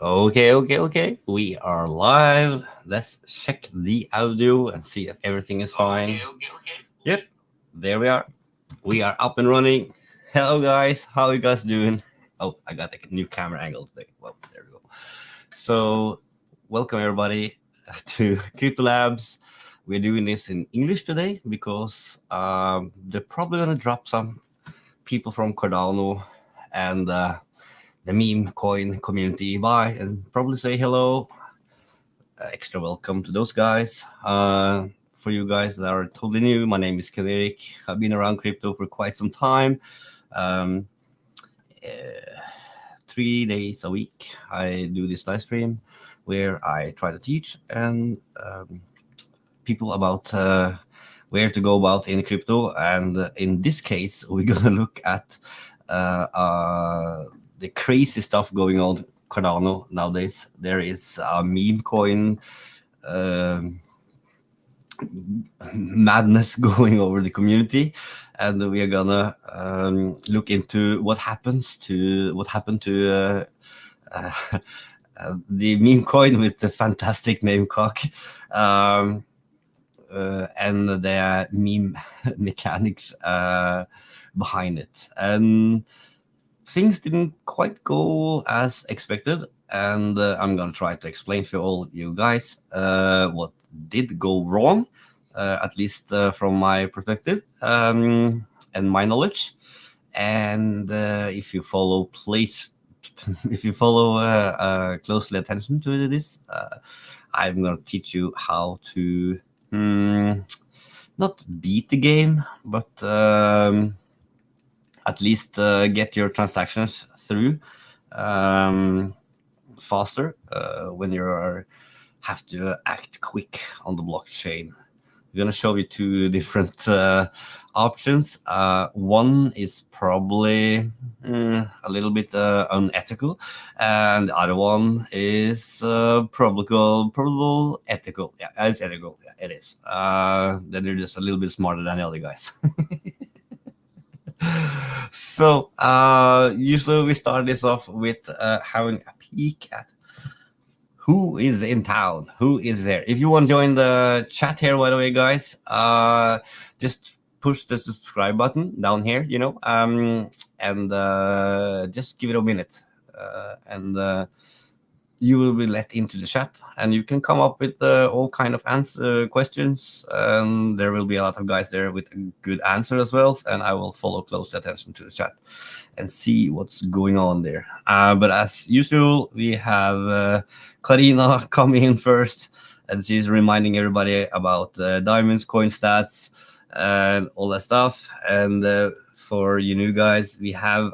Okay. We are live. Let's check the audio and see if everything is fine. Yep, there we are. We are up and running. Hello, guys. How you guys doing? Oh, I got a new camera angle today. Well, there we go. So, welcome everybody to Krypto Labs. We're doing this in English today because they're probably gonna drop some people from Cardano and the meme coin community by and probably say hello. Extra welcome to those guys. For you guys that are totally new, my name is Kalerik. I've been around crypto for quite some time. Um, uh, 3 days a week, I do this live stream where I try to teach and people about where to go about in crypto. And in this case, we're gonna look at the crazy stuff going on Cardano nowadays. There is a meme coin madness going over the community, and we are gonna look into what happened to the meme coin with the fantastic name cock. And the meme mechanics behind it. And things didn't quite go as expected, and I'm gonna try to explain for all you guys what did go wrong, at least from my perspective and my knowledge. And if you follow, please, if you follow closely attention to this, I'm gonna teach you how to not beat the game, but at least get your transactions through faster when you have to act quick on the blockchain. I'm gonna show you two different options. One is probably a little bit unethical, and the other one is probable ethical. Yeah, it's ethical. Yeah, it is. Then they're just a little bit smarter than the other guys. So usually we start this off with having a peek at who is in town, who is there. If you want to join the chat here, by the way, guys, just push the subscribe button down here, and just give it a minute, and you will be let into the chat, and you can come up with all kind of questions, and there will be a lot of guys there with a good answer as well, and I will follow close attention to the chat and see what's going on there. But as usual, we have Karina coming in first, and she's reminding everybody about diamonds, coin stats, and all that stuff. And for you new guys, we have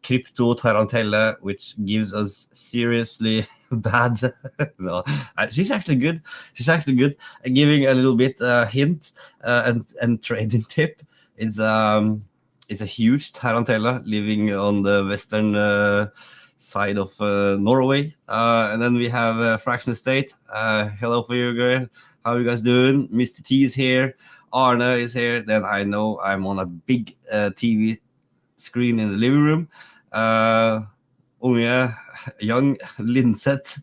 Crypto Tarantella, which gives us seriously bad. No, she's actually good. She's actually good at giving a little bit hint and trading tip. It's a huge tarantella living on the western side of Norway. And then we have Fraction State. Hello for you guys. How are you guys doing? Mr. T is here. Arne is here. Then I know I'm on a big TV screen in the living room. Unge, young Linseth,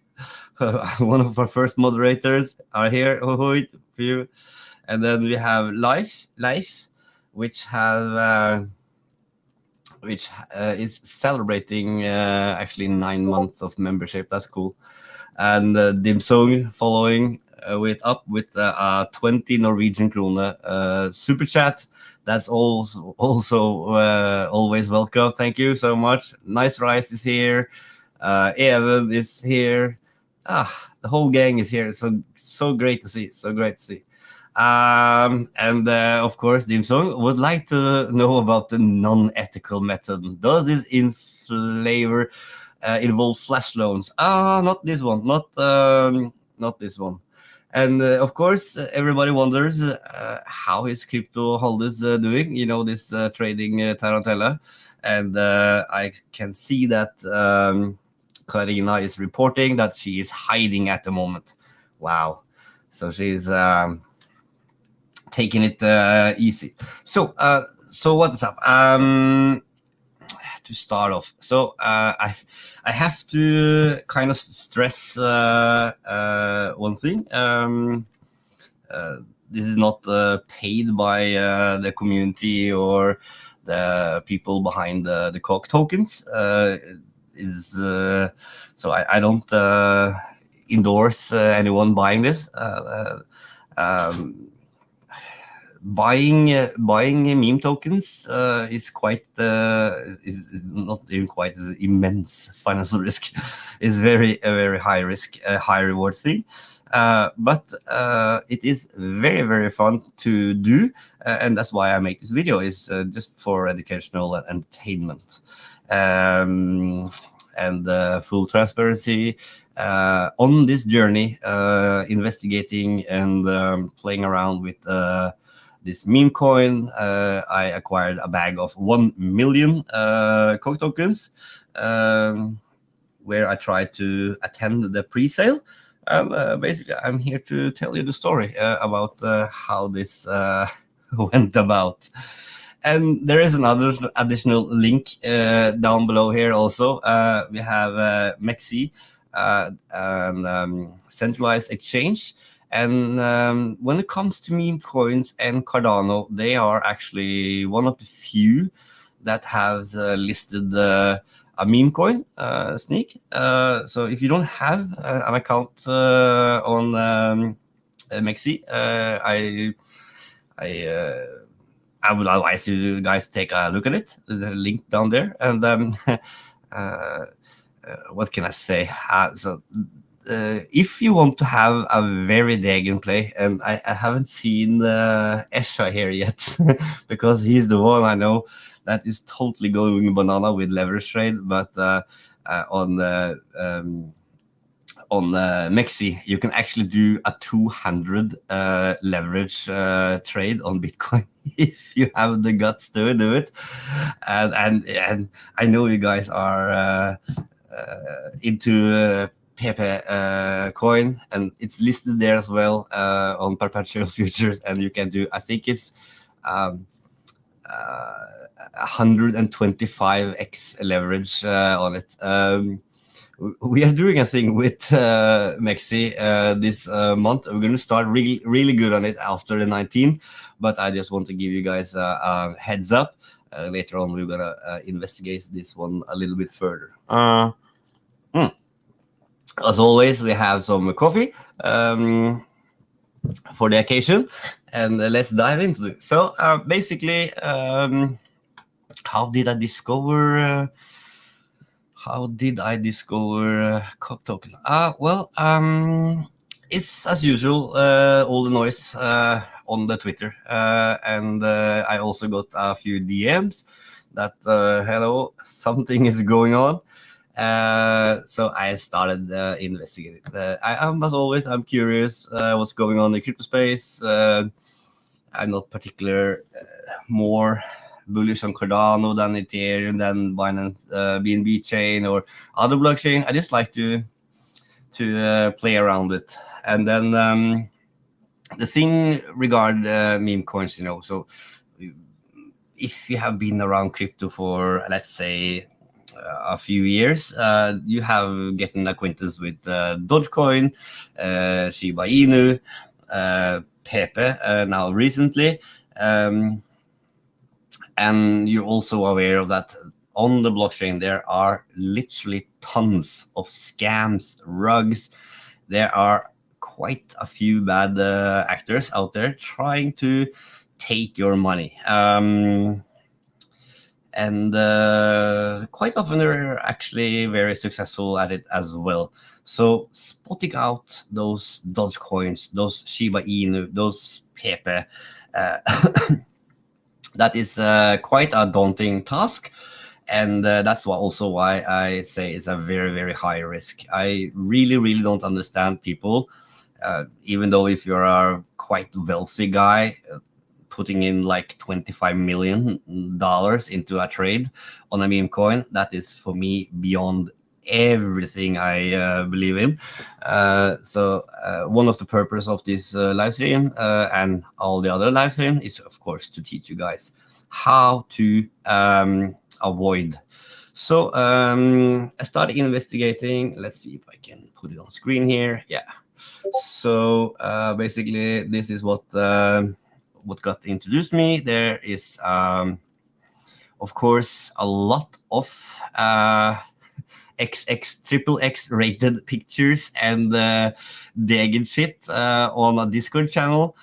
one of our first moderators, are here. For you. And then we have Life, which have is celebrating actually 9 months of membership. That's cool. And Dim Sung following with 20 Norwegian krone super chat. That's also always welcome. Thank you so much. Nice Rice is here. Even is here. The whole gang is here. So great to see. So great to see. And of course, Dim Sung would like to know about the non-ethical method. Does this involve flash loans? Not this one. Not this one. And of course, everybody wonders how is Crypto Holders doing? This trading tarantella. And I can see that Karina is reporting that she is hiding at the moment. Wow. So she's taking it easy. So what's up? to start off. So I have to kind of stress one thing. This is not paid by the community or the people behind the Cock tokens. So I don't endorse anyone buying this. Buying meme tokens is not even quite as immense financial risk. It's a very high risk, high reward thing. But it is very, very fun to do, and that's why I make this video, is just for educational and entertainment. And full transparency, on this journey, investigating and playing around with this meme coin, I acquired a bag of 1 million Cock tokens, where I tried to attend the pre-sale. And basically, I'm here to tell you the story about how this went about. And there is another additional link down below here also. We have Mexi, and centralized exchange. And when it comes to meme coins and Cardano, they are actually one of the few that has listed a meme coin, Sneak. So if you don't have an account on Mexi, I would advise you guys take a look at it. There's a link down there. And what can I say? If you want to have a very Dagen play, and I haven't seen Esha here yet, because he's the one I know that is totally going banana with leverage trade, but on Mexi, you can actually do a 200 leverage trade on Bitcoin if you have the guts to do it. And I know you guys are into Pepe coin, and it's listed there as well on perpetual futures, and you can do, I think it's 125x leverage on it. We are doing a thing with Mexi this month. We're going to start really good on it after the 19th, but I just want to give you guys a heads up. Later on, we're going to investigate this one a little bit further. As always, we have some coffee for the occasion, and let's dive into it. So basically, how did I discover Cock token? Well, it's as usual, all the noise on the Twitter, and I also got a few DMs that hello, something is going on. So I started investigating. As always, I'm curious what's going on in the crypto space. I'm not particular more bullish on Cardano than Ethereum, than Binance BNB chain or other blockchain. I just like to play around with. And then the thing regarding meme coins, so if you have been around crypto for, let's say, a few years, you have gotten acquaintance with Dogecoin, Shiba Inu, Pepe now recently, and you're also aware of that on the blockchain there are literally tons of scams, rugs. There are quite a few bad actors out there trying to take your money. And quite often they're actually very successful at it as well. So spotting out those Dogecoins, those Shiba Inu, those Pepe, that is quite a daunting task. And that's also why I say it's a very, very high risk. I really don't understand people, even though if you're a quite wealthy guy, putting in like $25 million into a trade on a meme coin, that is for me beyond everything I believe in. So one of the purpose of this live stream and all the other live stream is of course to teach you guys how to avoid So I started investigating. Let's see if I can put it on screen here. Yeah. So basically, this is what got introduced me. There is, of course, a lot of XX triple X rated pictures and degged shit on a Discord channel.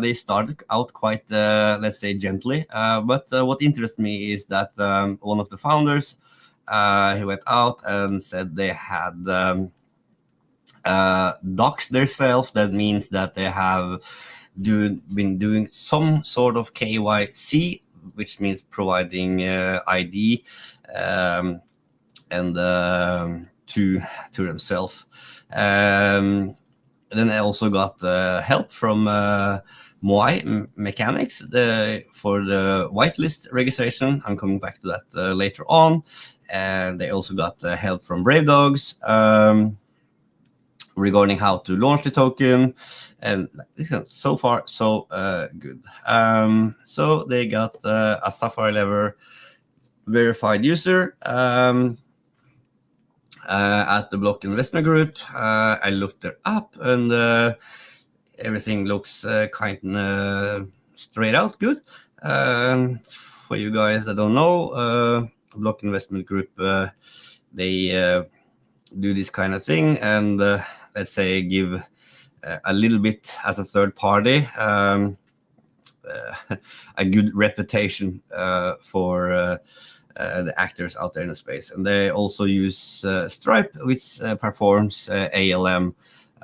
They started out quite, let's say, gently. But what interests me is that one of the founders, he went out and said they had doxed themselves. That means that they have been doing some sort of KYC, which means providing ID and to themselves. Then I also got help from Memechanics for the whitelist registration. I'm coming back to that later on. And they also got help from Brave Dogs regarding how to launch the token. And so far, so good. So they got a Sapphire level verified user at the Block Investment Group. I looked her up, and everything looks kind of straight out good. For you guys that don't know, Block Investment Group, they do this kind of thing, and let's say give a little bit as a third party, a good reputation for the actors out there in the space. And they also use Stripe, which performs ALM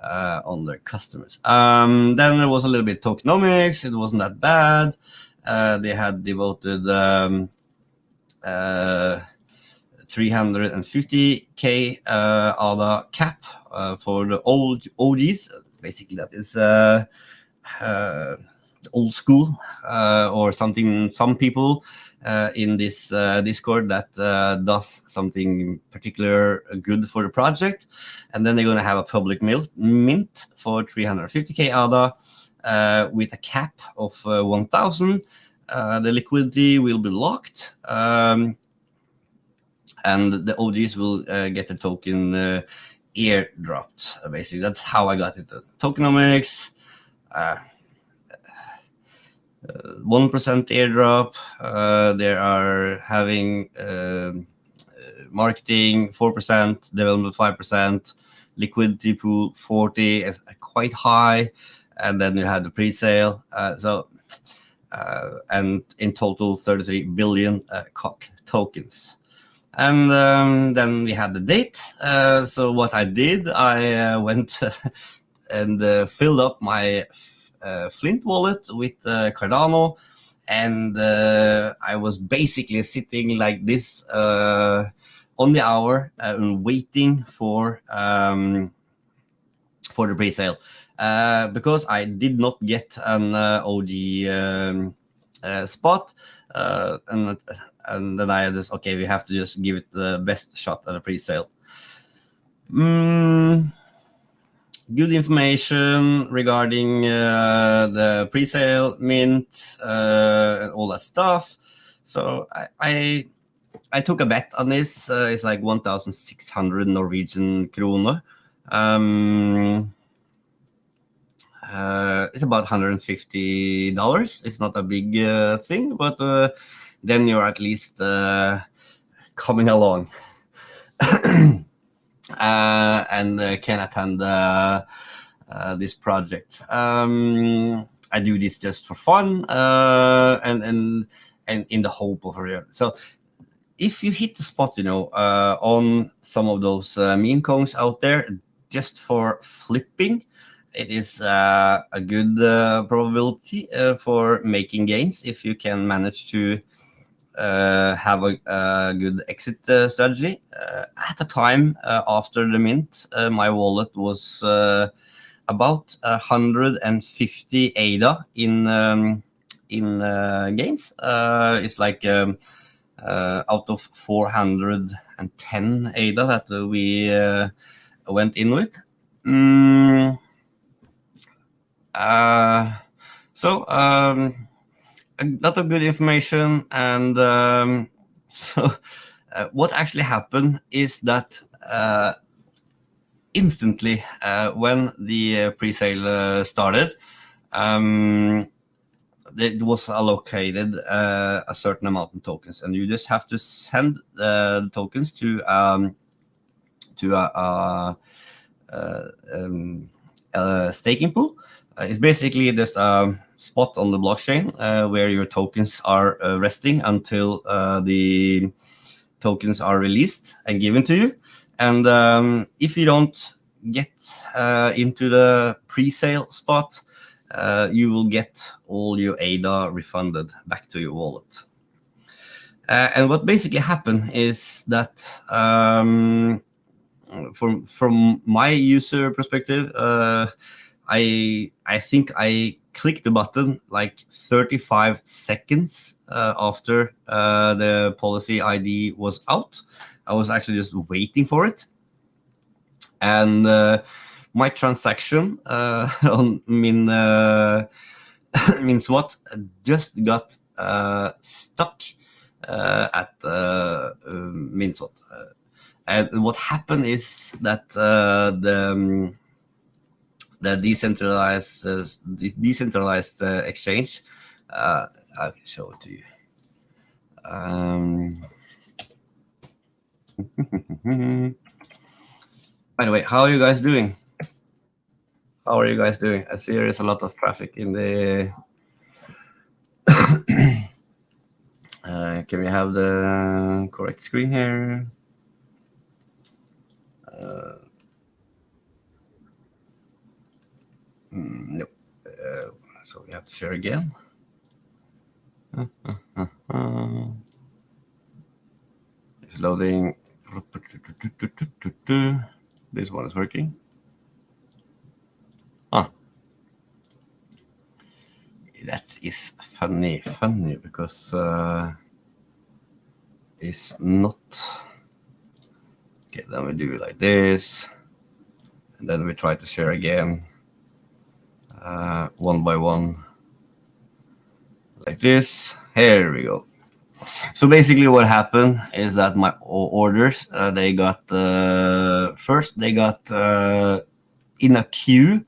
on their customers. Then there was a little bit tokenomics. It wasn't that bad. They had devoted 350k ADA cap for the old OGs. Basically, that is old school or something. Some people in this Discord that does something particular good for the project, and then they're going to have a public mint for 350k ADA with a cap of 1,000. The liquidity will be locked, and the OGs will get the token airdropped. Basically, that's how I got it. Tokenomics. 1% airdrop. They are having marketing 4%, development 5%, liquidity pool 40 is quite high, and then you had the pre-sale. And in total 33 billion tokens. And then we had the date. So what I did, I went and filled up my Flint wallet with Cardano, and I was basically sitting like this on the hour waiting for the pre-sale because I did not get an OG spot, and then I just we have to just give it the best shot at a pre-sale. Good information regarding the pre-sale mint and all that stuff. So I took a bet on this. It's like 1,600 Norwegian kroner. It's about $150. It's not a big thing, but then you're at least coming along. And can attend this project. I do this just for fun and in the hope of a. So if you hit the spot, on some of those meme coins out there, just for flipping, it is a good probability for making gains if you can manage to have a good exit strategy. At the time after the mint, my wallet was about 150 ADA in gains. It's like out of 410 ADA that we went in with. So a lot of good information, and so what actually happened is that instantly when the pre-sale started, it was allocated a certain amount of tokens, and you just have to send the tokens to a staking pool. It's basically just a spot on the blockchain where your tokens are resting until the tokens are released and given to you. And if you don't get into the pre-sale spot, you will get all your ADA refunded back to your wallet. And what basically happened is that from my user perspective, I think I clicked the button like 35 seconds after the policy ID was out. I was actually just waiting for it, and my transaction on MinSwat just got stuck at MinSwat. And what happened is that the decentralized exchange. I'll show it to you. By the way, how are you guys doing? How are you guys doing? I see there is a lot of traffic in the. Can we have the correct screen here? No. So we have to share again. It's loading. This one is working. That is funny because it's not. Okay, then we do it like this, and then we try to share again, one by one, like this. Here we go. So basically what happened is that my orders, they got first they got in a queue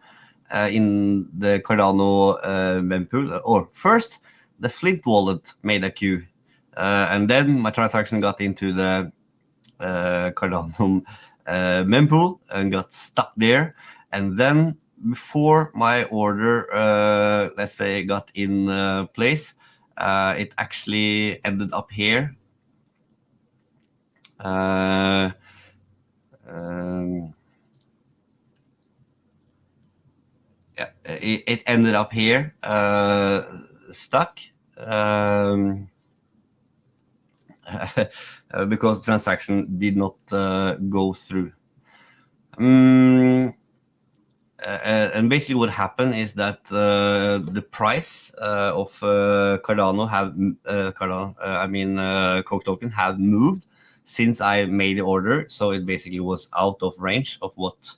in the Cardano Meme pool. Or first the Flint wallet made a queue, and then my transaction got into the Cardano Meme pool and got stuck there. And then before my order, let's say, got in place, it actually ended up here. Yeah, it ended up here, stuck, because the transaction did not go through. And basically what happened is that the price of Cardano Coke token have moved since I made the order, so it basically was out of range of what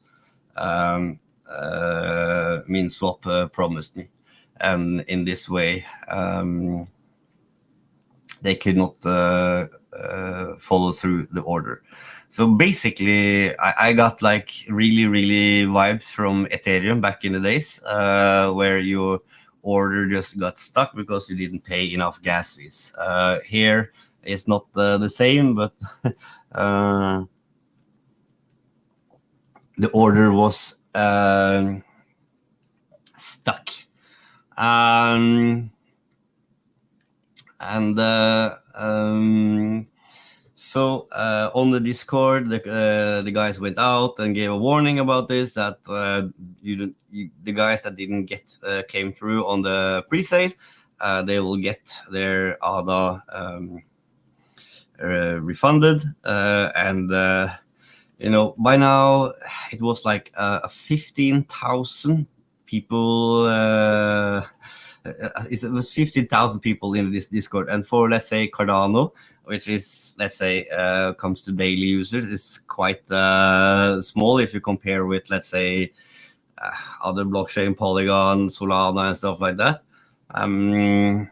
MinSwap promised me, and in this way they could not follow through the order. So basically, I got like really vibes from Ethereum back in the days, where your order just got stuck because you didn't pay enough gas fees. Here it's not the same, but the order was stuck. So on the Discord, the guys went out and gave a warning about this, that the guys that didn't get came through on the pre-sale, they will get their ADA refunded, and by now it was like 15,000 people. It was 15,000 people in this Discord, and for, let's say, Cardano, which is, let's say, comes to daily users, is quite small if you compare with, let's say, other blockchain, Polygon, Solana, and stuff like that. And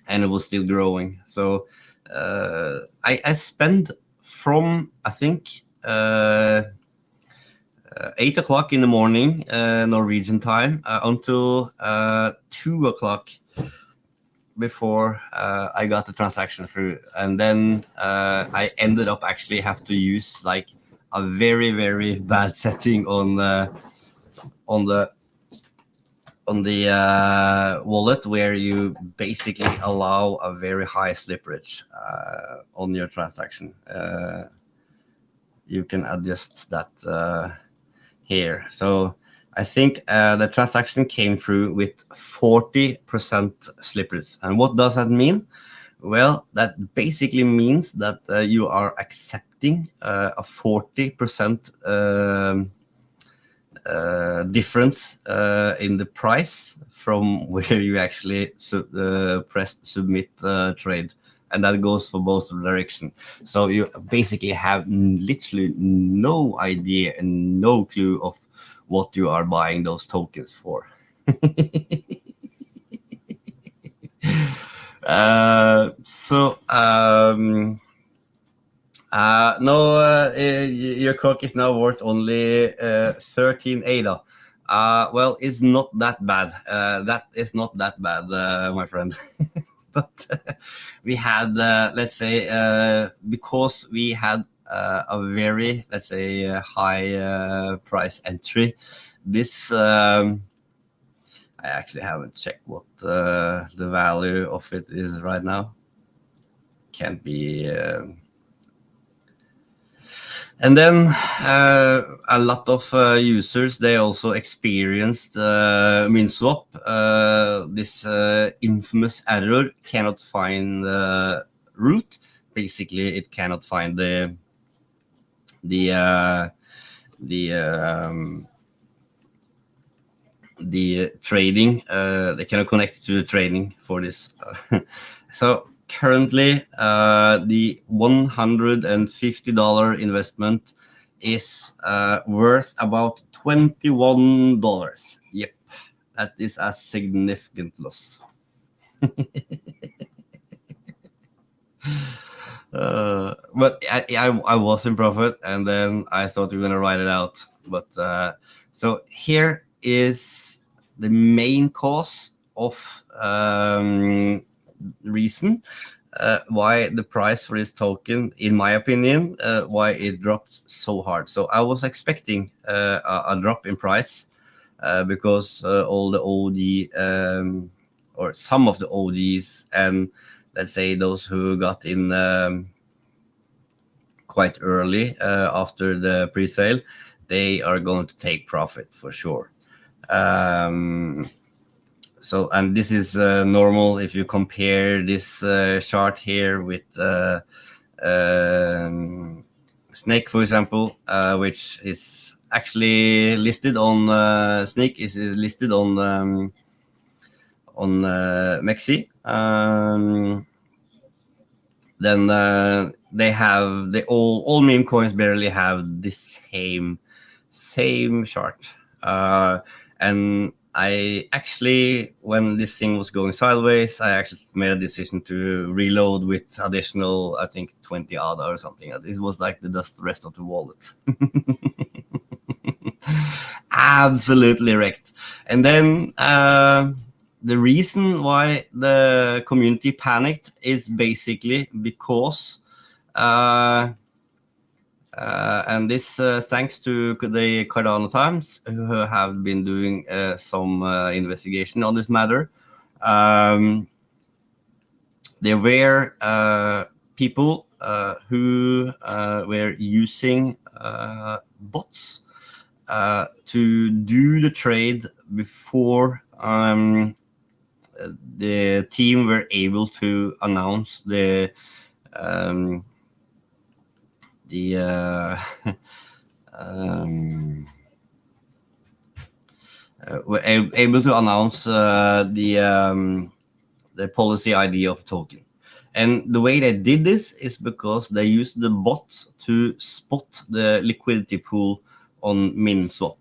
it was still growing. So I spend from, I think, 8 o'clock in the morning Norwegian time until 2 o'clock before I got the transaction through, and then I ended up actually have to use like a very, very bad setting on the wallet, where you basically allow a very high slippage on your transaction. You can adjust that here. So I think the transaction came through with 40% slippage. And what does that mean? Well, that basically means that you are accepting a 40% difference in the price from where you actually pressed submit trade. And that goes for both directions. So you basically have literally no idea and no clue of what you are buying those tokens for. No, your cock is now worth only 13 ADA. Well, it's not that bad. That is not that bad, my friend. But we had, let's say, because we had a very, let's say, high price entry, this, I actually haven't checked what the value of it is right now. Can't be... And then a lot of users, they also experienced MinSwap, this infamous error, cannot find the root. Basically, it cannot find the trading. They cannot connect to the trading for this. So currently, the $150 investment is worth about $21. Yep, that is a significant loss. But I was in profit, and then I thought we were gonna write it out. But so here is the main cause of reason why the price for this token, in my opinion, why it dropped so hard. So I was expecting a drop in price because all the OD or some of the ODs, and let's say those who got in quite early after the pre-sale, they are going to take profit for sure. So, and this is normal if you compare this chart here with Snake, for example, which is actually listed on Snake is listed on Mexi. Then they have all meme coins barely have the same chart, and I actually, when this thing was going sideways, I actually made a decision to reload with additional, I think, 20 ADA or something. It was like the rest of the wallet. Absolutely wrecked. And then the reason why the community panicked is basically because and this thanks to the Cardano Times, who have been doing some investigation on this matter. There were people who were using bots to do the trade before the team were able to announce were able to announce the policy ID of the token. And the way they did this is because they used the bots to spot the liquidity pool on MinSwap.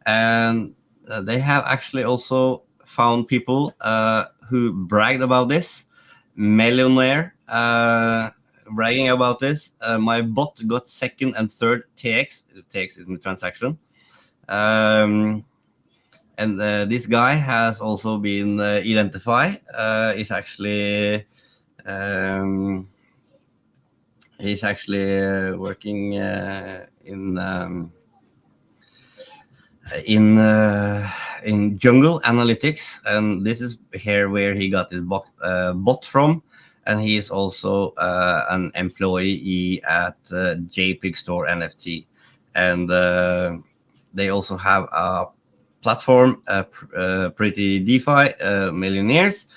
And they have actually also found people who bragged about this. Millionaire bragging about this. My bot got second and third TX. TX is in the transaction. And this guy has also been identified. He's actually working in Jungle Analytics, and this is here where he got his bot from. And he is also an employee at JPEG Store NFT, and they also have a platform, Pretty DeFi Millionaires,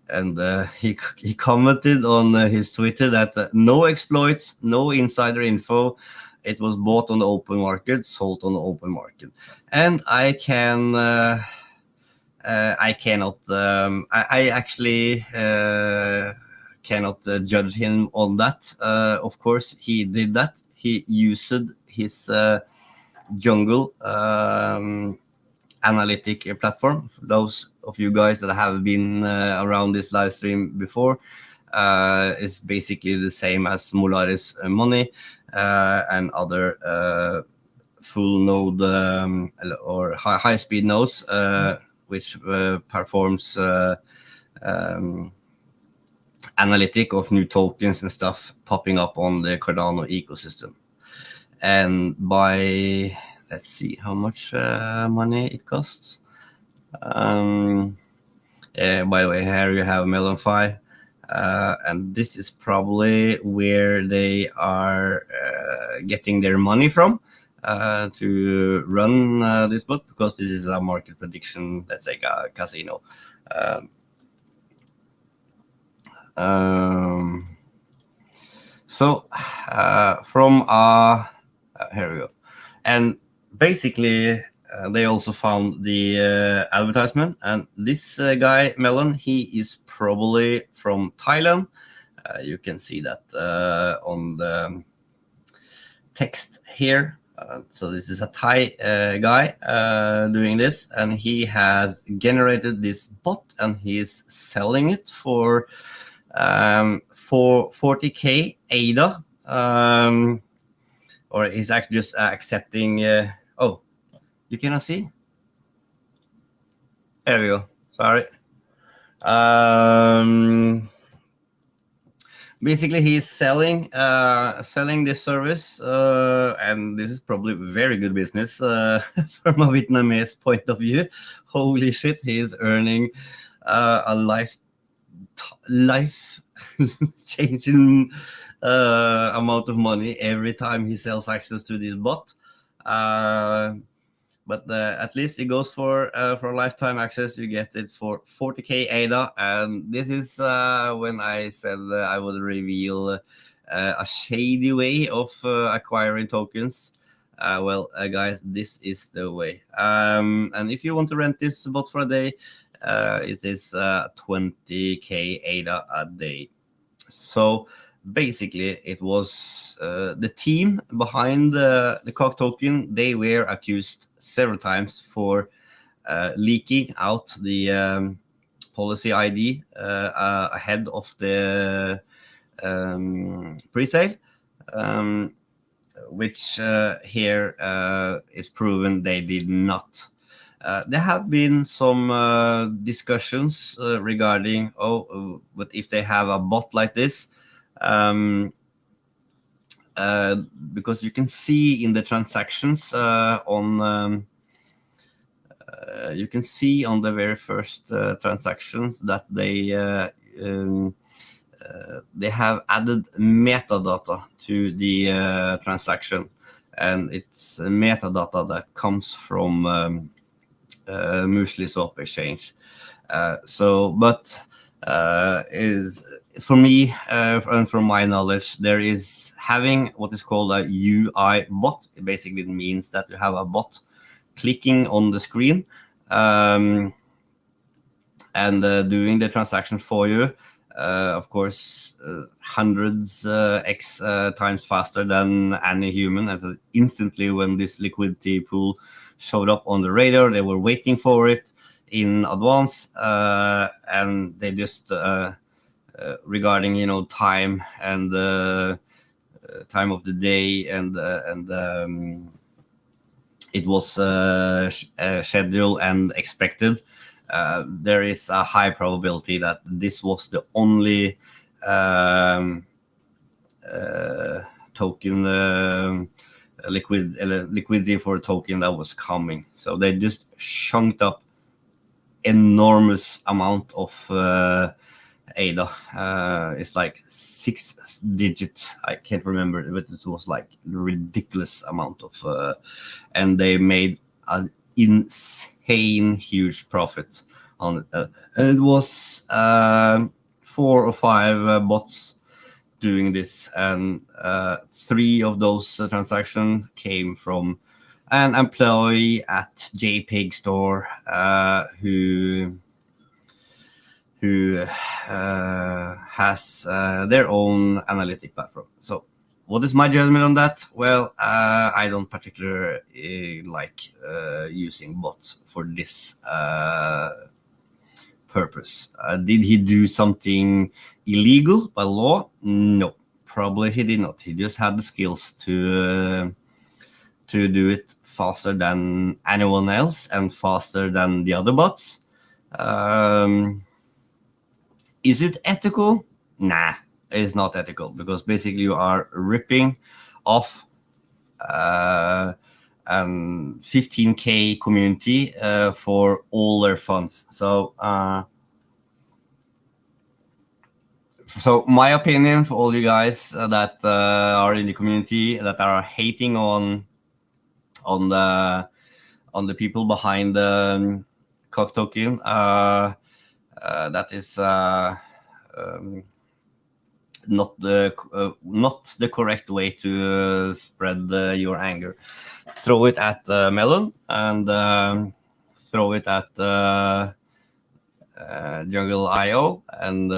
and he commented on his Twitter that no exploits, no insider info. It was bought on the open market, sold on the open market, and I cannot. I actually cannot judge him on that. Of course, he did that. He used his Jungle analytic platform. For those of you guys that have been around this live stream before, it's basically the same as Molaris Money and other full node or high speed nodes, which performs analytic of new tokens and stuff popping up on the Cardano ecosystem. And by, let's see how much money it costs. By the way, here you have MelonFi, and this is probably where they are getting their money from to run this bot, because this is a market prediction. That's like a casino. So from here we go, and basically they also found the advertisement, and this guy Melon, he is probably from Thailand. You can see that on the text here. So this is a Thai guy doing this, and he has generated this bot, and he's selling it for 40k ADA, or he's actually just accepting. Oh, you cannot see. There we go. Sorry. Basically, he's selling this service, and this is probably very good business from a Vietnamese point of view. Holy shit, he's earning a life changing amount of money every time he sells access to this bot. But at least it goes for lifetime access. You get it for 40k ADA, and this is when I said I would reveal a shady way of acquiring tokens. Well, guys, this is the way. And if you want to rent this bot for a day, it is 20k ADA a day. So basically, it was the team behind the COG token. They were accused several times for leaking out the policy ID ahead of the pre-sale, which here is proven they did not. There have been some discussions regarding, but if they have a bot like this, because you can see in the transactions you can see on the very first transactions that they have added metadata to the transaction, and it's metadata that comes from Muesli Swap Exchange. For me, and from my knowledge, there is having what is called a UI bot. It basically means that you have a bot clicking on the screen and doing the transaction for you. Of course, hundreds x times faster than any human. As instantly when this liquidity pool showed up on the radar, they were waiting for it in advance, and they just regarding time and time of the day, and it was scheduled and expected. There is a high probability that this was the only token liquidity for a token that was coming. So they just chunked up enormous amount of ADA. It's like 6 digits. I can't remember, but it was like ridiculous amount of, and they made an insane huge profit on it. And it was 4 or 5 bots doing this, and 3 of those transactions came from an employee at JPEG store who has their own analytic platform. So what is my judgment on that? Well, I don't particularly like using bots for this purpose. Did he do something illegal by law? No, probably he did not. He just had the skills to do it faster than anyone else and faster than the other bots. Is it ethical? Nah, it's not ethical, because basically you are ripping off 15K community for all their funds. So my opinion for all you guys that are in the community that are hating on the people behind the cock token, that is not the correct way to spread your anger. Throw it at Melon, and throw it at Jungle IO, and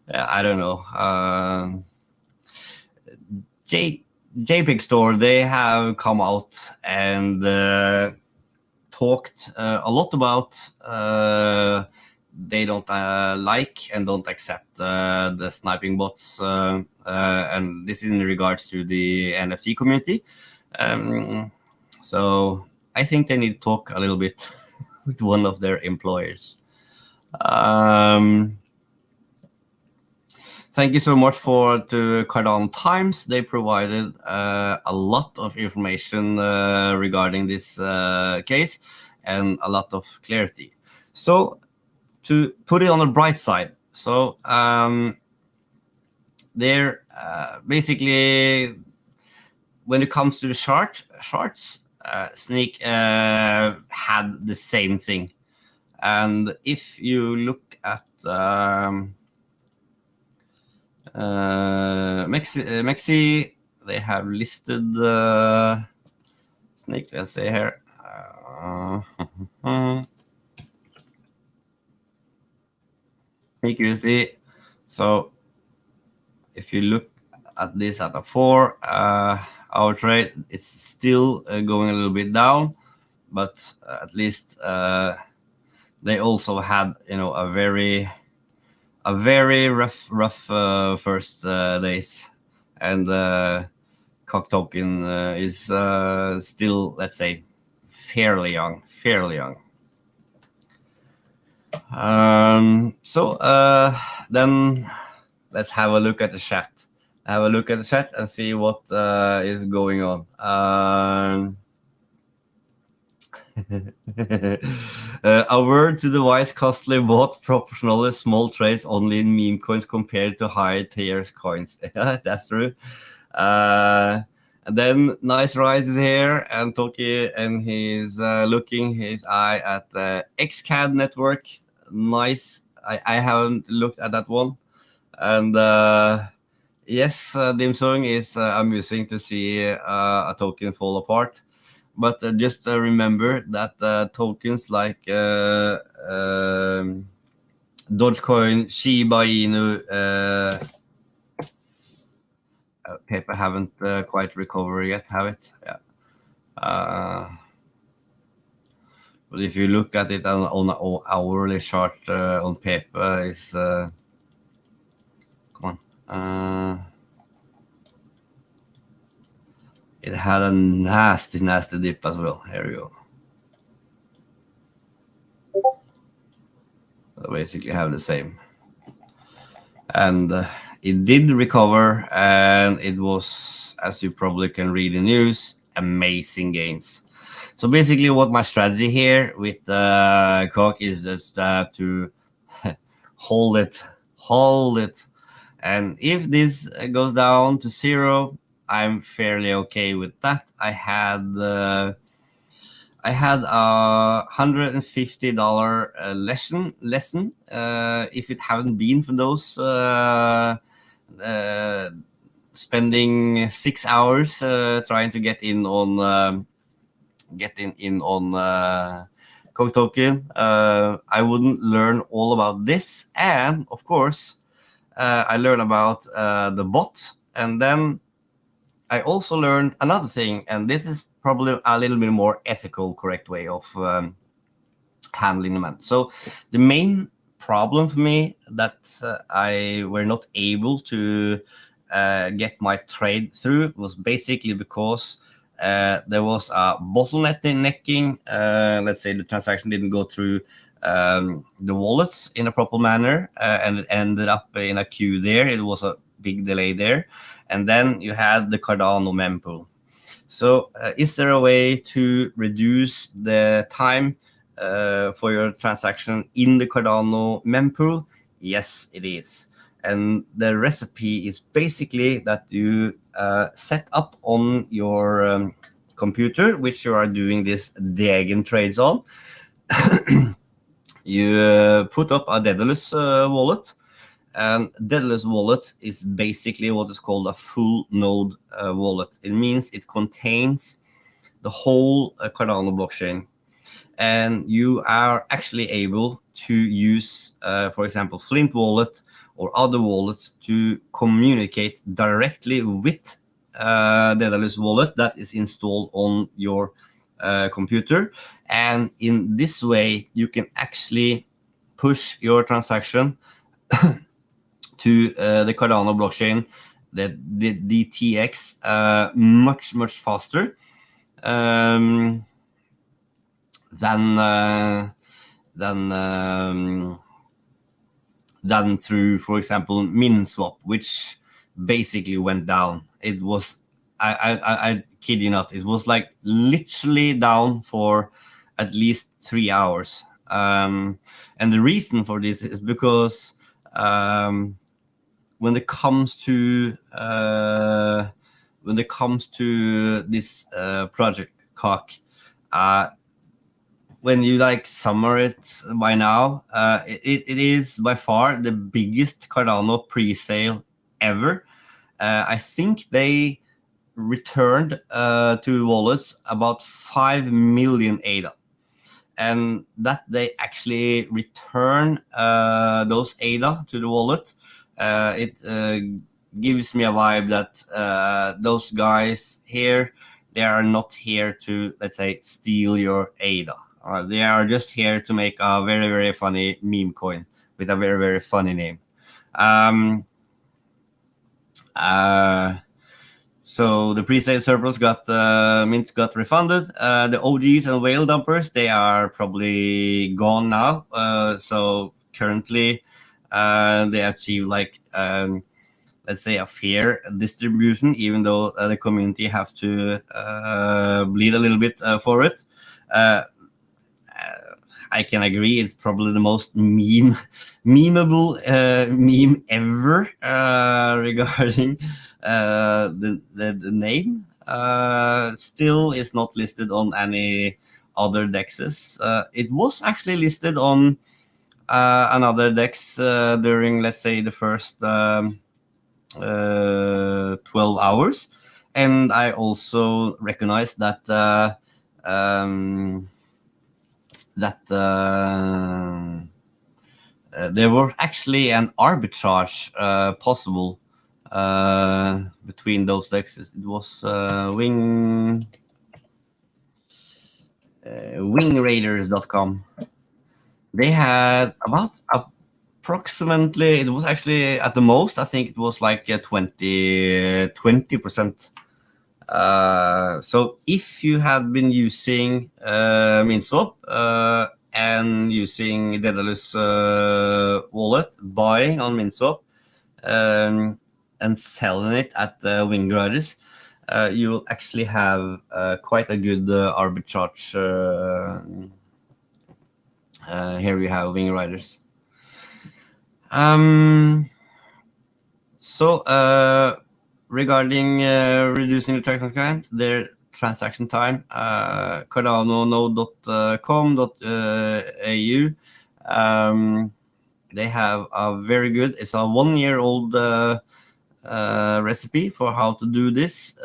yeah, I don't know. JPEG Store, they have come out and talked a lot about they don't like and don't accept the sniping bots, and this is in regards to the NFT community. So I think they need to talk a little bit with one of their employers. Thank you so much to Cardano Times. They provided a lot of information regarding this case and a lot of clarity. So to put it on the bright side, so there basically, when it comes to the charts, Snake had the same thing. And if you look at Mexi, they have listed Snake, let's say here. Snake USD. So if you look at this at a 4 hour trade, it's still going a little bit down, but at least they also had a very rough first days, and cock token is still, let's say, fairly young. So then let's have a look at the chat. And see what is going on. A word to the wise, costly bought proportionally small trades only in meme coins compared to high tiers coins. That's true. And then Nice Rise is here, and Toki, and he's looking his eye at the XCAD network. Nice. I haven't looked at that one. And yes, Dim Sung is amusing to see a token fall apart. But just remember that tokens like Dogecoin, Shiba Inu, Pepe haven't quite recovered yet, have it? Yeah. But if you look at it on an hourly chart on paper, it's come on. It had a nasty dip as well. Here we go. So basically have the same. And it did recover, and it was, as you probably can read in the news, amazing gains. So basically what my strategy here with Cock is just to hold it. And if this goes down to 0, I'm fairly okay with that. I had a $150 lesson. If it hadn't been for those spending 6 hours trying to get in on Coke Token, I wouldn't learn all about this. And of course, I learned about the bot, and then I also learned another thing, and this is probably a little bit more ethical, correct way of handling the man. So the main problem for me that I were not able to get my trade through was basically because there was a bottlenecking. Let's say the transaction didn't go through the wallets in a proper manner, and it ended up in a queue there. It was a big delay there. And then you had the Cardano Meme pool. So is there a way to reduce the time for your transaction in the Cardano Meme pool? Yes, it is. And the recipe is basically that you set up on your computer, which you are doing this Degen trades on. You put up a Daedalus wallet. And Daedalus wallet is basically what is called a full node wallet. It means it contains the whole Cardano blockchain. And you are actually able to use, for example, Flint wallet or other wallets to communicate directly with Daedalus wallet that is installed on your computer. And in this way, you can actually push your transaction to the Cardano blockchain, the DTX, much faster than through, for example, MinSwap, which basically went down. It was, I kid you not, it was like literally down for at least 3 hours. And the reason for this is because when it comes to this project Cock, when you like summer it by now, it is by far the biggest Cardano pre-sale ever. I think they returned to wallets about 5 million ADA. And that they actually return those ADA to the wallet, it gives me a vibe that those guys here, they are not here to, let's say, steal your ADA. They are just here to make a very funny meme coin with a very funny name. So the pre-sale surplus got mint got refunded. The OGs and whale dumpers, they are probably gone now. So currently they achieve like let's say a fair distribution, even though the community have to bleed a little bit for it. I can agree, it's probably the most memeable meme ever regarding the name. Still is not listed on any other dexes. It was actually listed on another dex during, let's say, the first 12 hours. And I also recognized that there were actually an arbitrage possible between those dexes. It was wing. wingraiders.com. They had about approximately, it was actually at the most, I think it was like 20%. So if you had been using MinSwap and using Daedalus wallet, buying on MinSwap and selling it at the Wingriders, you will actually have quite a good arbitrage. Here we have Wingriders. So regarding reducing the transaction time, cardano.com.au, they have a very good, it's a 1-year-old recipe for how to do this.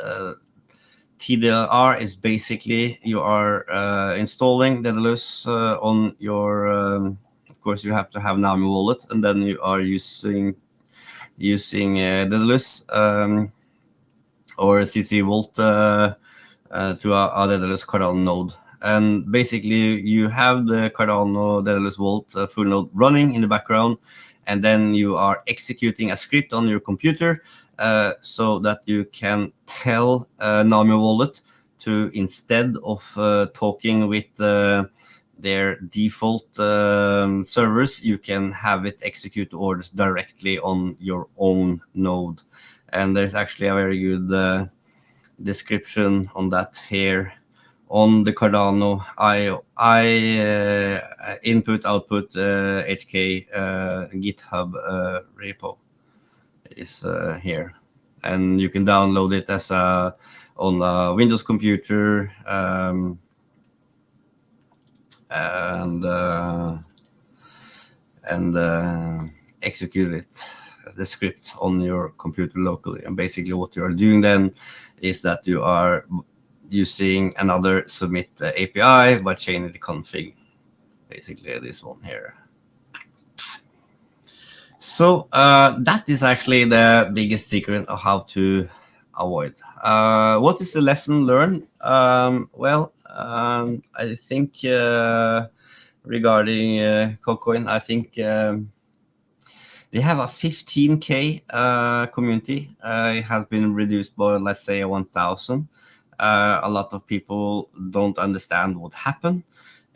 TDLR is basically you are installing Daedalus on your, of course you have to have Nami wallet, and then you are using Daedalus or CC Vault to a Daedalus Cardano node. And basically you have the Cardano Daedalus Vault full node running in the background, and then you are executing a script on your computer so that you can tell Nami wallet to, instead of talking with their default servers, you can have it execute orders directly on your own node. And there's actually a very good description on that here on the Cardano input output HK GitHub repo is here, and you can download it as on a Windows computer and execute it, the script on your computer locally. And basically what you are doing then is that you are using another submit API by changing the config, basically this one here. So that is actually the biggest secret of how to avoid. What is the lesson learned? I think regarding KuCoin, I think they have a 15K community. It has been reduced by, let's say, 1,000. A lot of people don't understand what happened.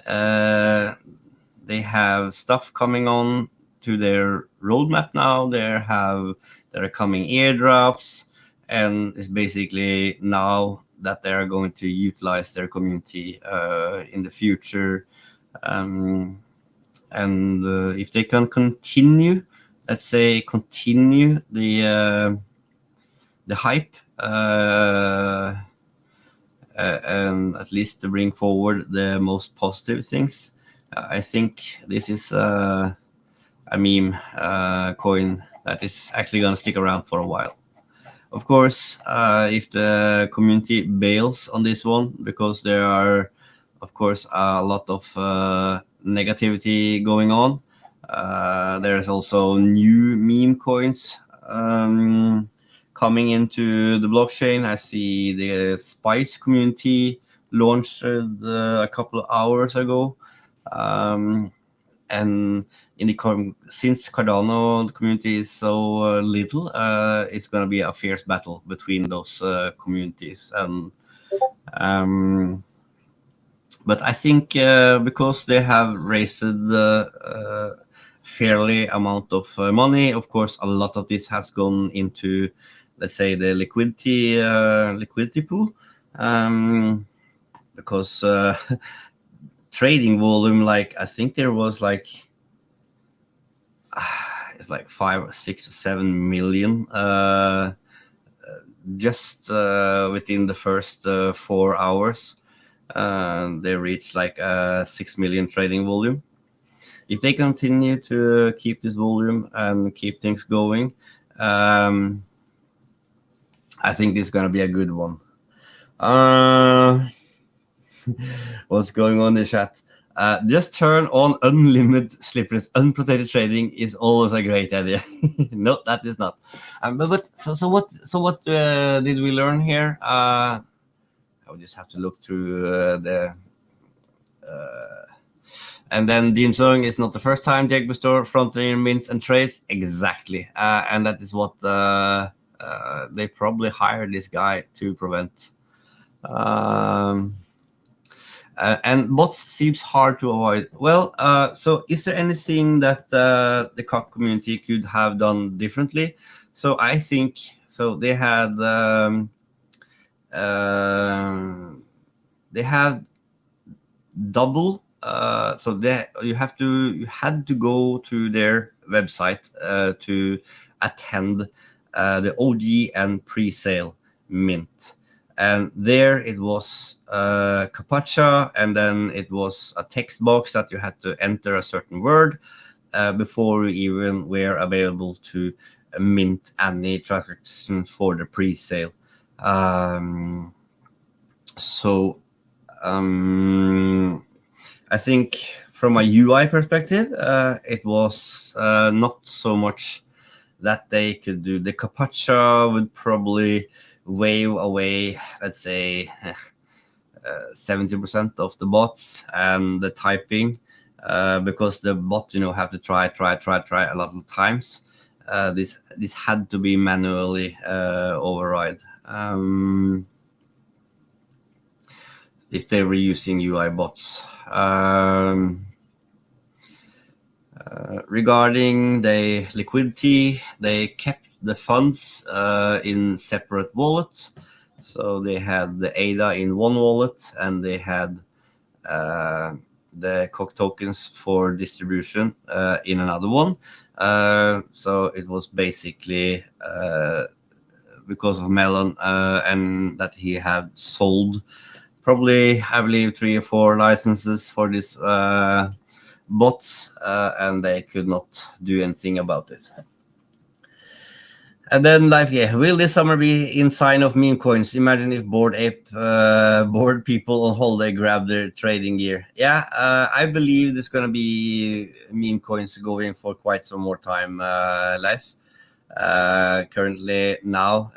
They have stuff coming on to their roadmap now. There are coming airdrops, and it's basically now that they are going to utilize their community in the future. And if they can continue, let's say, continue the hype and at least to bring forward the most positive things, I think this is a meme coin that is actually going to stick around for a while. Of course, if the community bails on this one, because there are, of course, a lot of negativity going on. There's also new meme coins coming into the blockchain. I see the Spice community launched a couple of hours ago. And since Cardano the community is so little, it's going to be a fierce battle between those communities. But I think because they have raised fairly amount of money, of course, a lot of this has gone into, let's say, the liquidity pool, because trading volume, like I think there was like it's like 5 or 6 or 7 million just within the first 4 hours. They reached like 6 million trading volume. If they continue to keep this volume and keep things going, I think this is going to be a good one. What's going on in the chat? Just turn on unlimited slippers. Unprotected trading is always a great idea. No, that is not. So what did we learn here? I would just have to look through And then Dim Sung is not the first time Jacob Store fronting mints and trays. Exactly. And that is what they probably hired this guy to prevent. And bots seems hard to avoid. Well, so is there anything that the COC community could have done differently? So I think so. They had double. So you had to go to their website to attend the OG and pre-sale mint. And there it was CAPTCHA, and then it was a text box that you had to enter a certain word before you even were available to mint any transaction for the pre-sale. I think from a UI perspective, it was not so much that they could do. The CAPTCHA would probably wave away, let's say, 70% of the bots and the typing, because the bot, have to try a lot of times. This had to be manually override. If they were using UI bots. Regarding the liquidity, they kept the funds in separate wallets. So they had the ADA in one wallet, and they had the COC tokens for distribution in another one. So it was basically because of Melon and that he had sold probably, I believe, 3 or 4 licenses for this bots, and they could not do anything about it. And then will this summer be in sign of meme coins? Imagine if Bored Ape bored people on holiday grab their trading gear. Yeah, I believe there's going to be meme coins going for quite some more time, Leif. Currently now,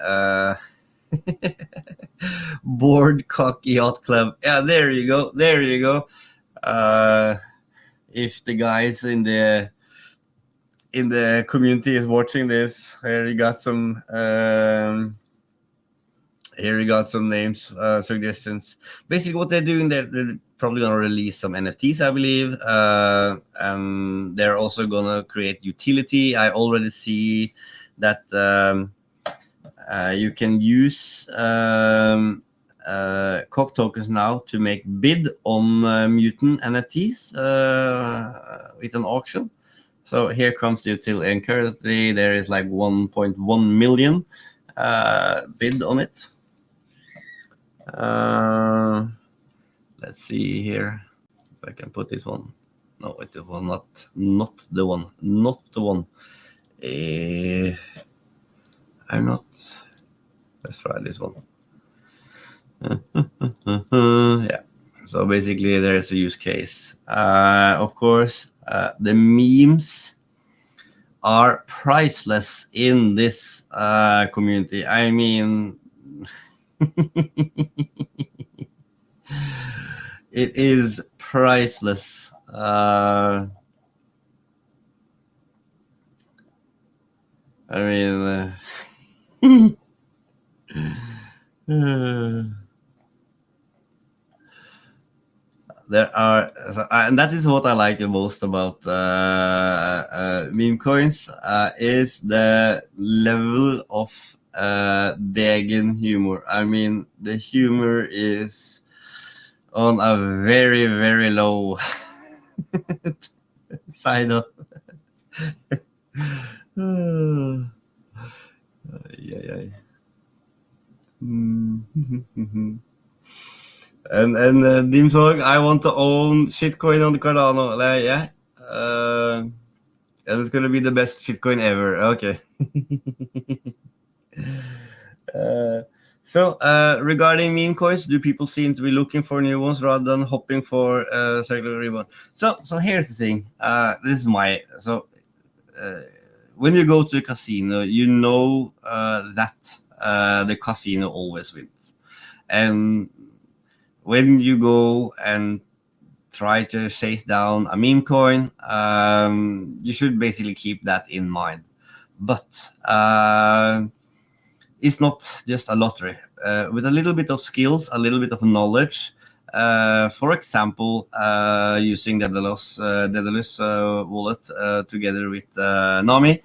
Bored Cock Yacht Club. Yeah, there you go. If the guys in the community is watching this, here you got some names, suggestions. Basically what they're doing, they're probably going to release some NFTs, I believe, and they're also going to create utility. I already see that you can use COC tokens now to make bid on mutant NFTs with an auction. So here comes the utility, and currently there is like 1.1 million bid on it. Let's see here if I can put this one. No, it was not the one. I'm not. Let's try this one. Yeah. So basically, there's a use case. Of course, the memes are priceless in this community. I mean, it is priceless. I mean, there are, and that is what I like the most about meme coins, is the level of Degen humor. I mean, the humor is on a very, very low side of. Yeah. And Dimsog, I want to own shitcoin on the Cardano. Yeah. And it's gonna be the best shitcoin ever. Okay. So regarding meme coins, do people seem to be looking for new ones rather than hopping for circular rebound? So here's the thing. This is my when you go to a casino, that the casino always wins, and when you go and try to chase down a meme coin, you should basically keep that in mind. But it's not just a lottery. With a little bit of skills, a little bit of knowledge, for example, using Daedalus wallet together with Nami,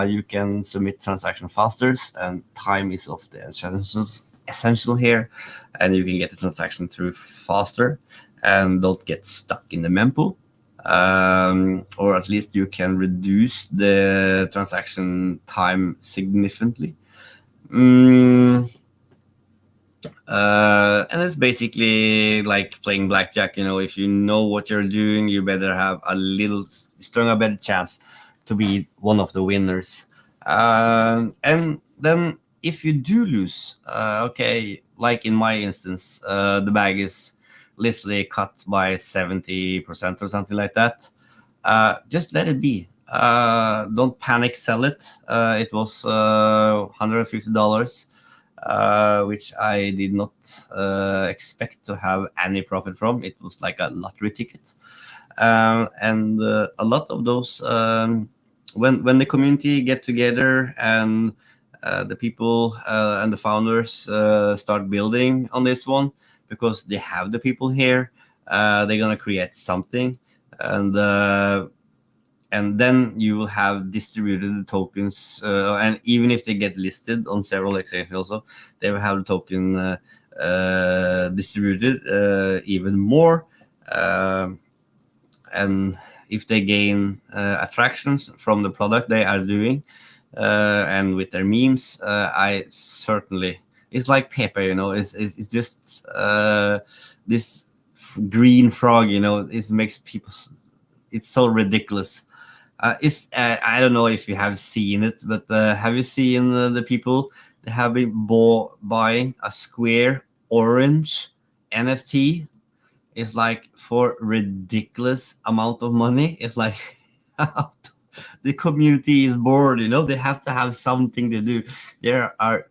you can submit transaction faster, and time is of the essential here, and you can get the transaction through faster and don't get stuck in the mempool. Or at least you can reduce the transaction time significantly. And it's basically like playing blackjack. If you know what you're doing, you better have a little stronger, better chance to be one of the winners. And then if you do lose, okay, like in my instance, the bag is literally cut by 70% or something like that. Just let it be. Don't panic sell it. It was $150, which I did not expect to have any profit from. It was like a lottery ticket. And a lot of those, when the community get together and the people and the founders start building on this one, because they have the people here, they're gonna create something, and then you will have distributed tokens, and even if they get listed on several exchanges also, they will have the token distributed even more. And if they gain attractions from the product they are doing, and with their memes, I certainly, it's like Pepe, it's just this green frog, it makes people, it's so ridiculous. I don't know if you have seen it, but have you seen the people that have been buying a square orange NFT? It's like for ridiculous amount of money. It's like the community is bored, they have to have something to do. There are,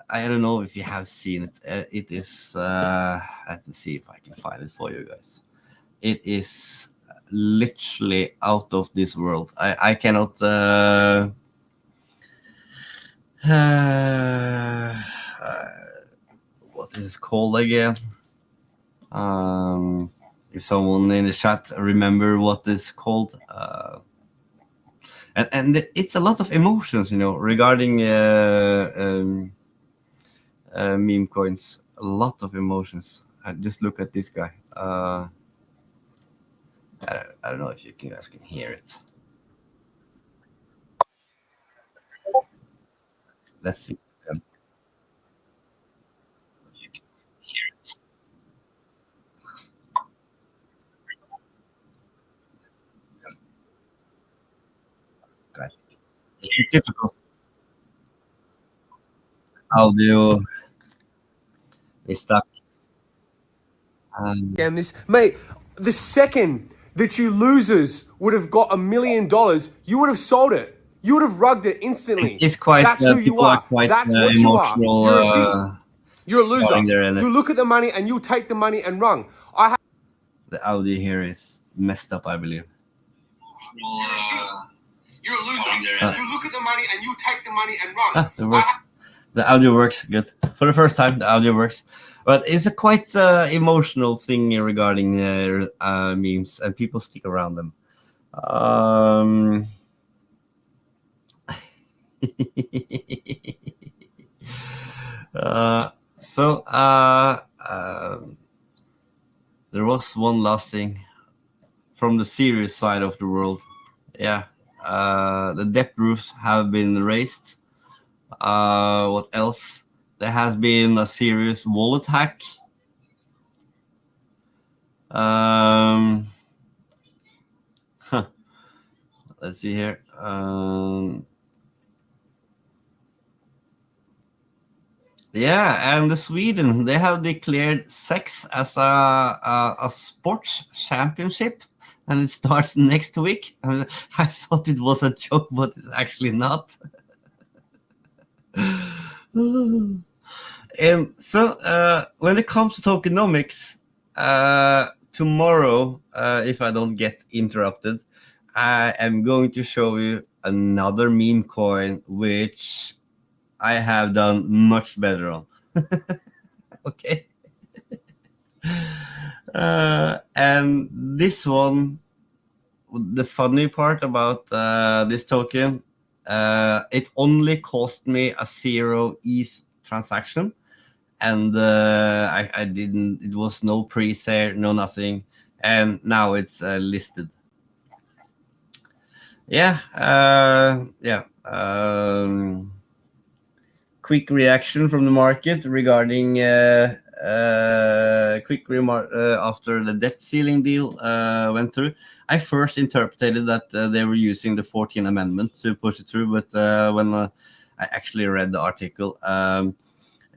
I don't know if you have seen it. It is, let me see if I can find it for you guys. It is literally out of this world. I cannot what is it called again? If someone in the chat remember what it's called, and it's a lot of emotions, regarding meme coins. A lot of emotions. Just look at this guy. I don't know if you guys can hear it. Let's see. You can hear it. God. Typical audio is stuck. And this, mate, the second that you losers would have got $1 million, you would have sold it. You would have rugged it instantly. It's quite. That's who you People are. quite That's what you are. emotional. You're a sheep. You're a loser. There, You look at the money and you take the money and run. The audio here is messed up, I believe. You're a loser. You look at the money and you take the money and run. The audio works good. For the first time, the audio works. But it's a quite emotional thing regarding memes, and people stick around them. There was one last thing from the serious side of the world. Yeah, the debt roofs have been raised. What else? There has been a serious wallet hack. Let's see here. Yeah, and Sweden, they have declared sex as a sports championship, and it starts next week. I thought it was a joke, but it's actually not. And so when it comes to tokenomics, tomorrow, if I don't get interrupted, I am going to show you another meme coin which I have done much better on. Okay. And this one, the funny part about this token, it only cost me a 0 ETH transaction, and I didn't. It was no pre-sale, no nothing, and now it's listed. Yeah, yeah. Quick reaction from the market regarding quick remark after the debt ceiling deal went through. I first interpreted that they were using the 14th Amendment to push it through, but when I actually read the article,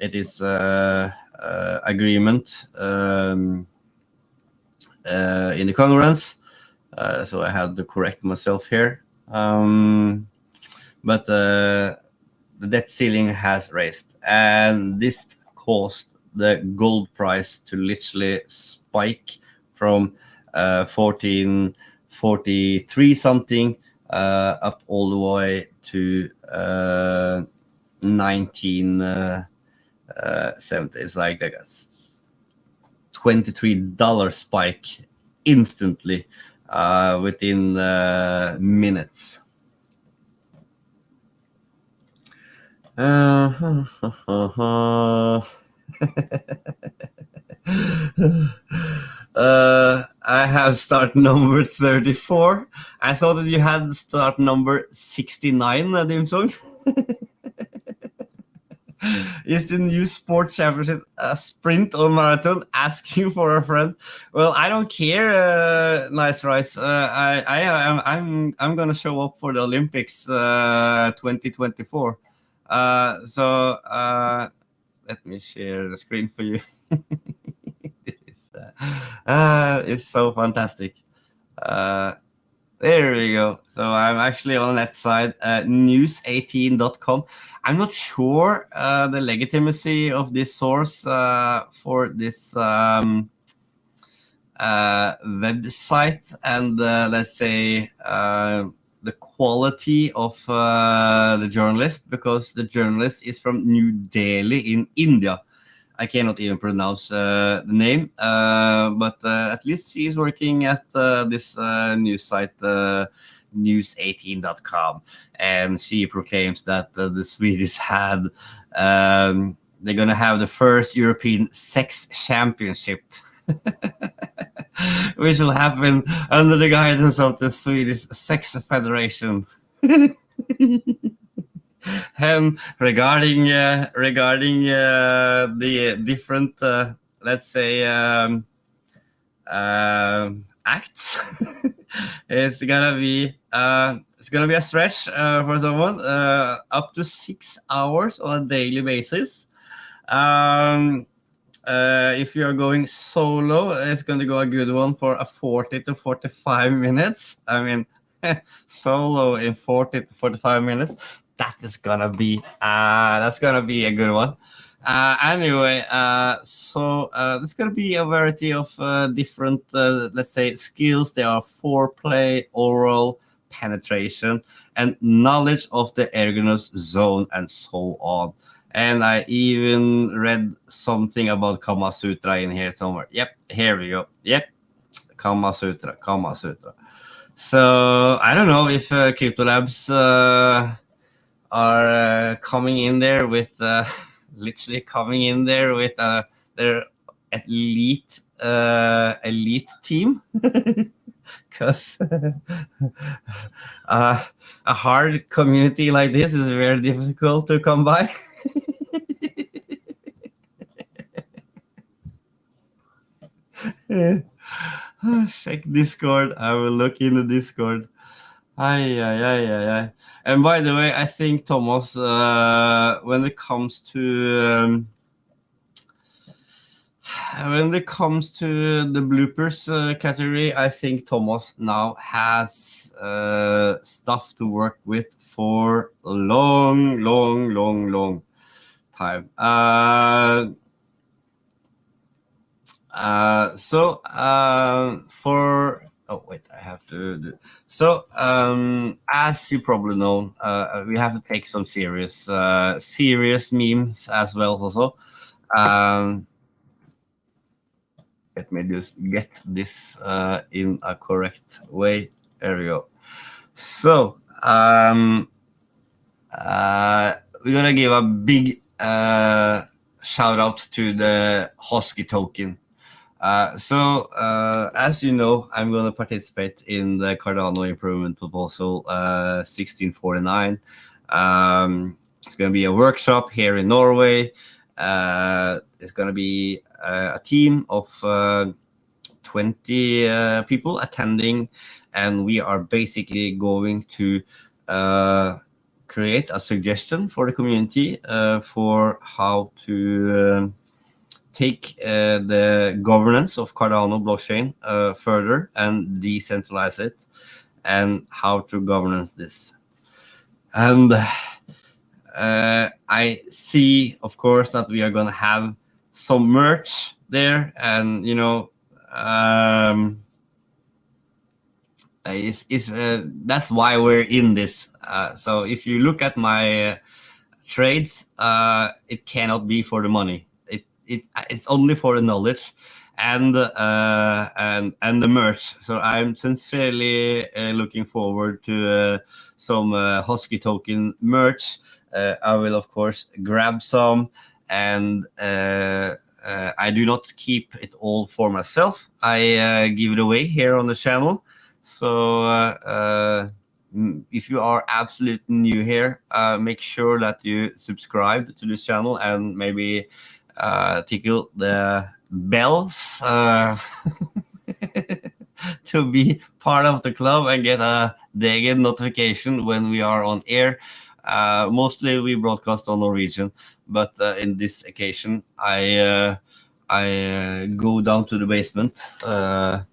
it is agreement in the Congress. So I had to correct myself here. But the debt ceiling has raised, and this caused the gold price to literally spike from 1443 something up all the way to 1970. It's like a $23 spike instantly within minutes. I have start number 34. I thought that you had start number 69, Nadim Song. Is the new sports championship a sprint or marathon? Asking for a friend. Well, I don't care. Nice Rice. I'm gonna show up for the Olympics 2024. So let me share the screen for you. It's so fantastic. There we go. So I'm actually on that side, news18.com. I'm not sure the legitimacy of this source for this website, and let's say the quality of the journalist, because the journalist is from New Delhi in India. I cannot even pronounce the name, but at least she is working at this news site, news18.com, and she proclaims that the Swedes had they're gonna have the first European sex championship, which will happen under the guidance of the Swedish Sex Federation. And regarding the different let's say acts, it's gonna be a stretch for someone up to 6 hours on a daily basis. If you're going solo, it's going to go a good one for a 40 to 45 minutes. I mean, solo in 40 to 45 minutes. That is gonna be that's gonna be a good one. Anyway, so there's gonna be a variety of different, let's say, skills. There are foreplay, oral, penetration, and knowledge of the erogenous zone, and so on. And I even read something about Kama Sutra in here somewhere. Yep, here we go. Yep, Kama Sutra. So I don't know if Krypto Labs are coming in there with literally coming in there with their elite team, because a hard community like this is very difficult to come by. Check Discord. I will look in the Discord. Ay. And by the way, I think Thomas, when it comes to the bloopers category, I think Thomas now has stuff to work with for a long time. For oh wait, I have to do. So as you probably know, we have to take some serious memes as well. Also, um, let me just get this in a correct way. There we go. So we're gonna give a big shout out to the Husky token. As you know, I'm going to participate in the Cardano improvement proposal 1649. It's going to be a workshop here in Norway. It's going to be a team of 20 people attending, and we are basically going to create a suggestion for the community for how to take the governance of Cardano blockchain further and decentralize it, and how to governance this. And I see, of course, that we are going to have some merch there, and that's why we're in this. So if you look at my trades, it cannot be for the money. It's only for the knowledge and the merch. So I'm sincerely looking forward to some Husky token merch. I will of course grab some, and I do not keep it all for myself. I give it away here on the channel. So if you are absolutely new here, make sure that you subscribe to this channel and maybe tickle the bells to be part of the club and get a daily notification when we are on air. Mostly we broadcast on Norwegian, but in this occasion I go down to the basement on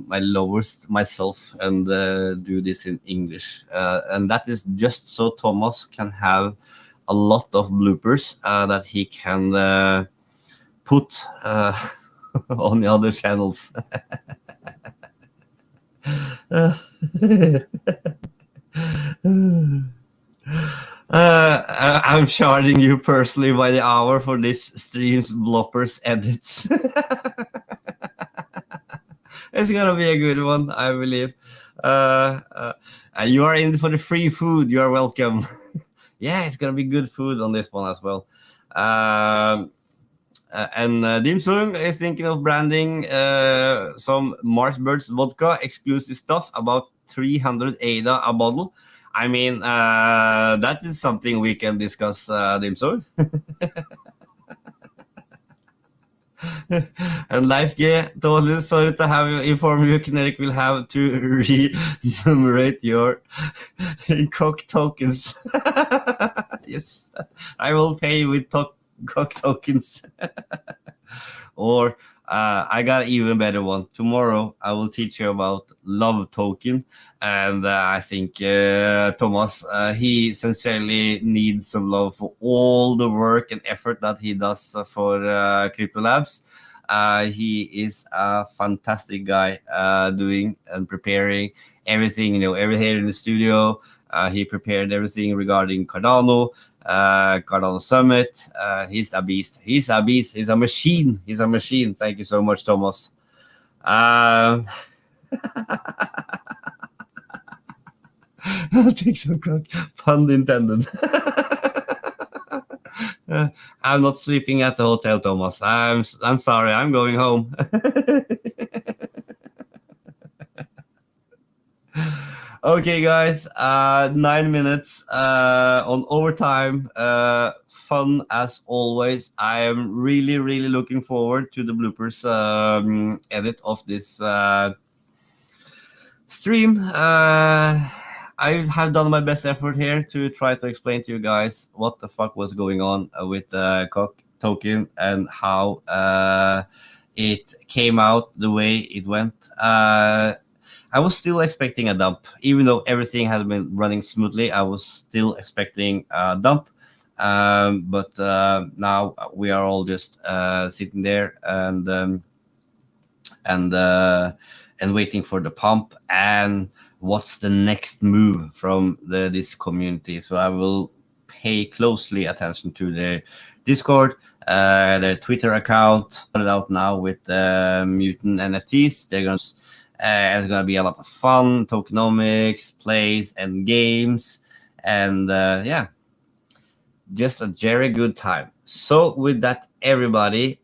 my lowest myself and do this in English, and that is just so Thomas can have a lot of bloopers that he can put on the other channels. I'm charging you personally by the hour for this stream's bloopers edits. It's gonna be a good one, I believe. You are in for the free food. You are welcome. Yeah, it's gonna be good food on this one as well. And Dim Sung is thinking of branding some Marsbirds vodka exclusive stuff, about 300 ADA a bottle. I mean, that is something we can discuss, Dim Sung. And Life G, totally sorry to have you inform you, Kinetic will have to re-numerate your cock tokens. Yes, I will pay with cock tokens. Or I got an even better one. Tomorrow I will teach you about love token, and I think Thomas, he sincerely needs some love for all the work and effort that he does for Krypto Labs. He is a fantastic guy, doing and preparing everything, everything in the studio. He prepared everything regarding Cardano, Cardano Summit. He's a beast. He's a beast. He's a machine. He's a machine. Thank you so much, Thomas. Take some cock. Pun intended. I'm not sleeping at the hotel, Thomas. I'm sorry. I'm going home. Okay, guys, 9 minutes on overtime. Fun as always. I am really, really looking forward to the bloopers edit of this stream. I have done my best effort here to try to explain to you guys what the fuck was going on with the cock token and how it came out the way it went. I was still expecting a dump, even though everything had been running smoothly. I was still expecting a dump. But now we are all just sitting there and and waiting for the pump and what's the next move from this community. So I will pay closely attention to their Discord, their Twitter account. Started out now with mutant NFTs. It's gonna be a lot of fun, tokenomics, plays, and games, and yeah, just a very good time. So with that, everybody,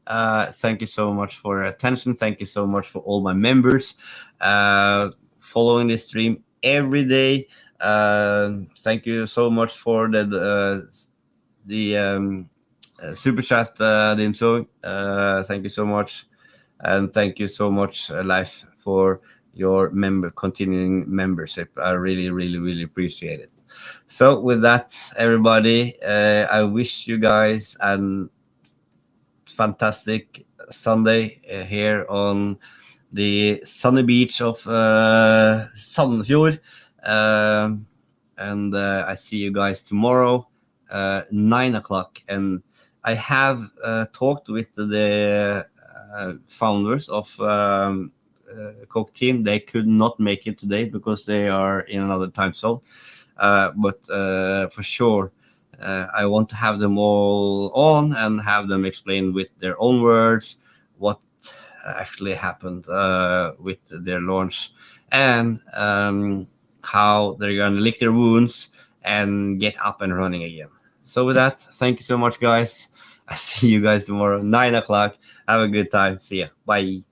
thank you so much for your attention. Thank you so much for all my members following this stream every day. Thank you so much for the super chat, Dim Sung. Thank you so much, and thank you so much, Life, for your continuing membership. I really, really, really appreciate it. So with that, everybody, I wish you guys a fantastic Sunday here on the sunny beach of Sandefjord. And I see you guys tomorrow, 9 o'clock. And I have talked with the founders of Coke Team. They could not make it today because they are in another time zone. But for sure, I want to have them all on and have them explain with their own words what actually happened with their launch and how they're going to lick their wounds and get up and running again. So with that, thank you so much, guys. I see you guys tomorrow, 9 o'clock. Have a good time. See ya. Bye.